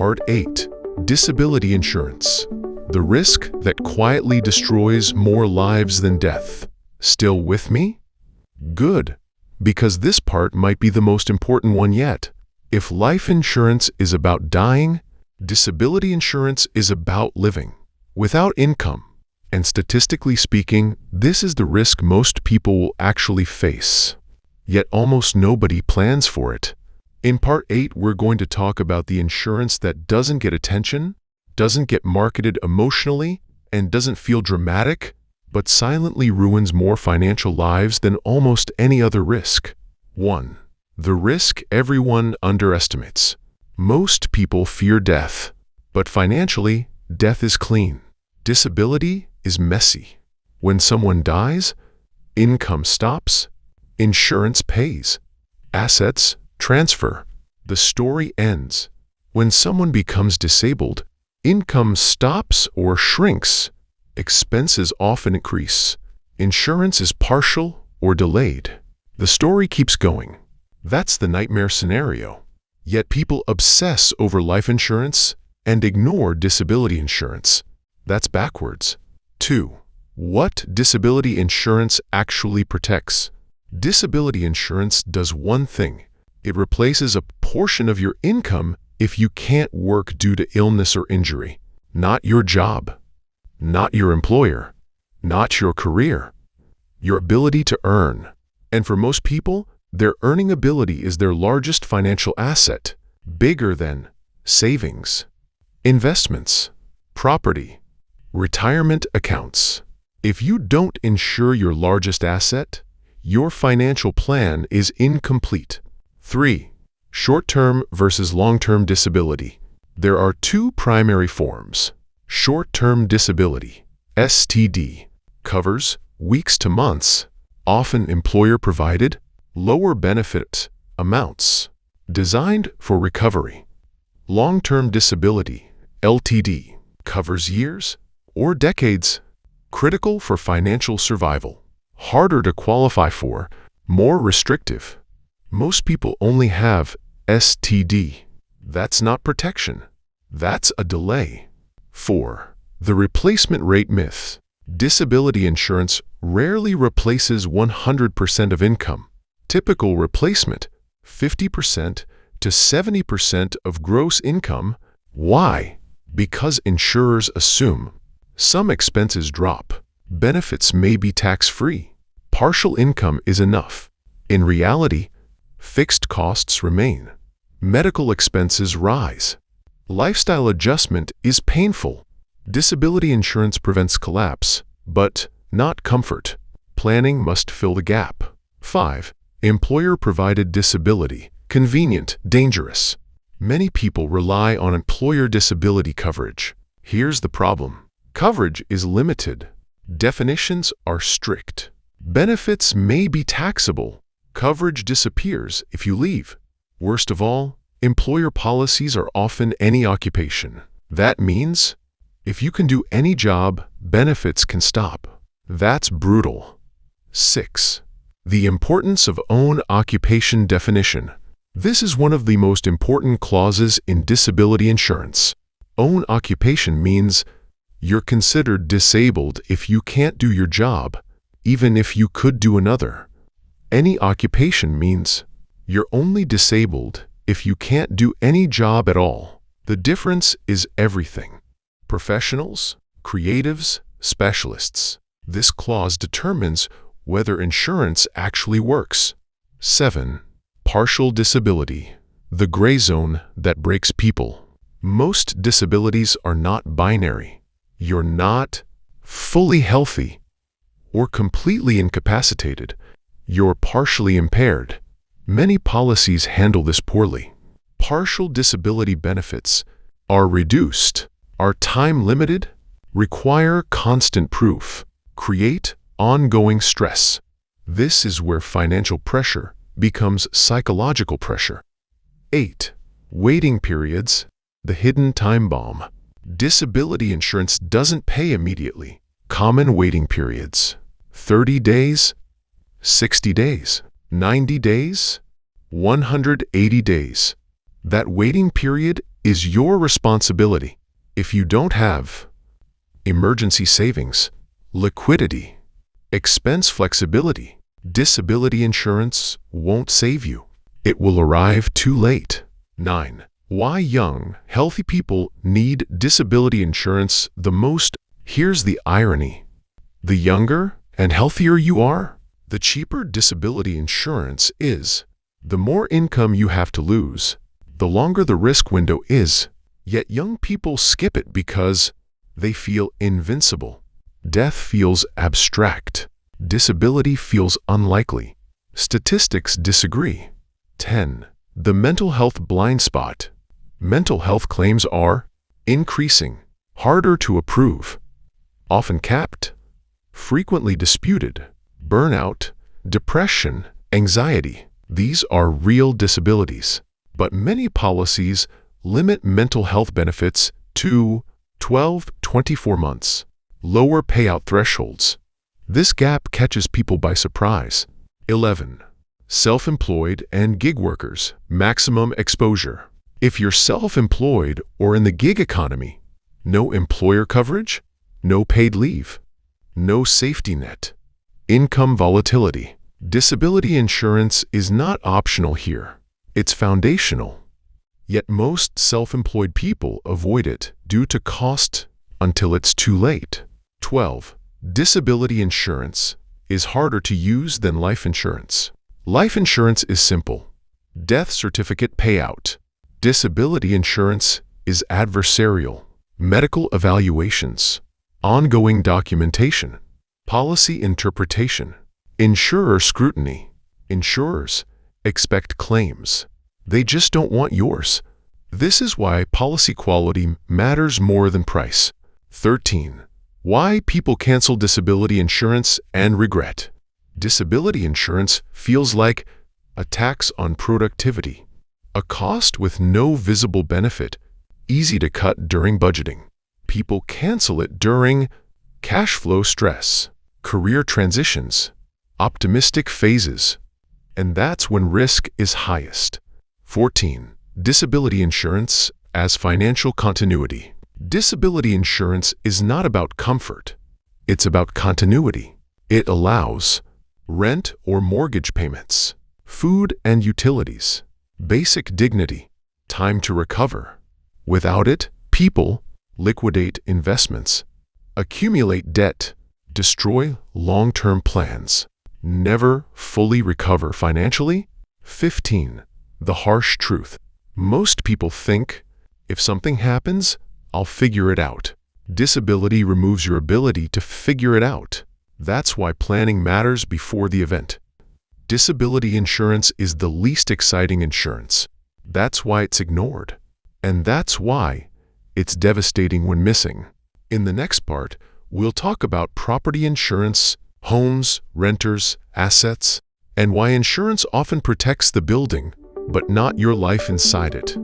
Part 8. Disability Insurance. The risk that quietly destroys more lives than death. Still with me? Good, because this part might be the most important one yet. If life insurance is about dying, disability insurance is about living without income. And statistically speaking, this is the risk most people will actually face. Yet almost nobody plans for it. In Part 8, we're going to talk about the insurance that doesn't get attention, doesn't get marketed emotionally, and doesn't feel dramatic, but silently ruins more financial lives than almost any other risk. 1. The risk everyone underestimates. Most people fear death, but financially, death is clean. Disability is messy. When someone dies, income stops, insurance pays, assets transfer. The story ends. When someone becomes disabled, income stops or shrinks. Expenses often increase. Insurance is partial or delayed. The story keeps going. That's the nightmare scenario. Yet people obsess over life insurance and ignore disability insurance. That's backwards. 2. What disability insurance actually protects? Disability insurance does one thing. It replaces a portion of your income if you can't work due to illness or injury. Not your job, not your employer, not your career, your ability to earn. And for most people, their earning ability is their largest financial asset, bigger than savings, investments, property, retirement accounts. If you don't insure your largest asset, your financial plan is incomplete. 3. Short-term versus long-term disability. There are two primary forms. Short-term disability, STD, covers weeks to months, often employer-provided, lower benefit amounts, designed for recovery. Long-term disability, LTD, covers years or decades, critical for financial survival, harder to qualify for, more restrictive. Most people only have STD. That's not protection. That's a delay. 4. The replacement rate myth. Disability insurance rarely replaces 100% of income. Typical replacement, 50% to 70% of gross income. Why? Because insurers assume some expenses drop. Benefits may be tax-free. Partial income is enough. In reality, fixed costs remain. Medical expenses rise. Lifestyle adjustment is painful. Disability insurance prevents collapse, but not comfort. Planning must fill the gap. 5. Employer-provided disability. Convenient, dangerous. Many people rely on employer disability coverage. Here's the problem. Coverage is limited. Definitions are strict. Benefits may be taxable. Coverage disappears if you leave. Worst of all, employer policies are often any occupation. That means, if you can do any job, benefits can stop. That's brutal. 6. The importance of own occupation definition. This is one of the most important clauses in disability insurance. Own occupation means you're considered disabled if you can't do your job, even if you could do another. Any occupation means you're only disabled if you can't do any job at all. The difference is everything. Professionals, creatives, specialists. This clause determines whether insurance actually works. 7. Partial disability. The gray zone that breaks people. Most disabilities are not binary. You're not fully healthy or completely incapacitated. You're partially impaired. Many policies handle this poorly. Partial disability benefits are reduced, are time-limited, require constant proof, create ongoing stress. This is where financial pressure becomes psychological pressure. 8. Waiting periods, the hidden time bomb. Disability insurance doesn't pay immediately. Common waiting periods: 30 days, 60 days, 90 days, 180 days. That waiting period is your responsibility. If you don't have emergency savings, liquidity, expense flexibility, disability insurance won't save you. It will arrive too late. 9. Why young, healthy people need disability insurance the most. Here's the irony. The younger and healthier you are, the cheaper disability insurance is. The more income you have to lose, the longer the risk window is. Yet young people skip it because they feel invincible. Death feels abstract. Disability feels unlikely. Statistics disagree. 10. The mental health blind spot. Mental health claims are increasing, harder to approve, often capped, frequently disputed. Burnout, depression, anxiety. These are real disabilities. But many policies limit mental health benefits to 12-24 months. Lower payout thresholds. This gap catches people by surprise. 11. Self-employed and gig workers. Maximum exposure. If you're self-employed or in the gig economy, no employer coverage, no paid leave, no safety net. Income volatility. Disability insurance is not optional here. It's foundational. Yet most self-employed people avoid it due to cost until it's too late. 12. Disability insurance is harder to use than life insurance. Life insurance is simple. Death certificate payout. Disability insurance is adversarial. Medical evaluations. Ongoing documentation. Policy interpretation. Insurer scrutiny. Insurers expect claims. They just don't want yours. This is why policy quality matters more than price. 13. Why people cancel disability insurance and regret. Disability insurance feels like a tax on productivity, a cost with no visible benefit, easy to cut during budgeting. People cancel it during cash flow stress, career transitions, optimistic phases, and that's when risk is highest. 14. Disability insurance as financial continuity. Disability insurance is not about comfort. It's about continuity. It allows rent or mortgage payments, food and utilities, basic dignity, time to recover. Without it, people liquidate investments, accumulate debt, destroy long-term plans, never fully recover financially. 15. The harsh truth. Most people think, if something happens, I'll figure it out. Disability removes your ability to figure it out. That's why planning matters before the event. Disability insurance is the least exciting insurance. That's why it's ignored. And that's why it's devastating when missing. In the next part, we'll talk about property insurance, homes, renters, assets, and why insurance often protects the building, but not your life inside it.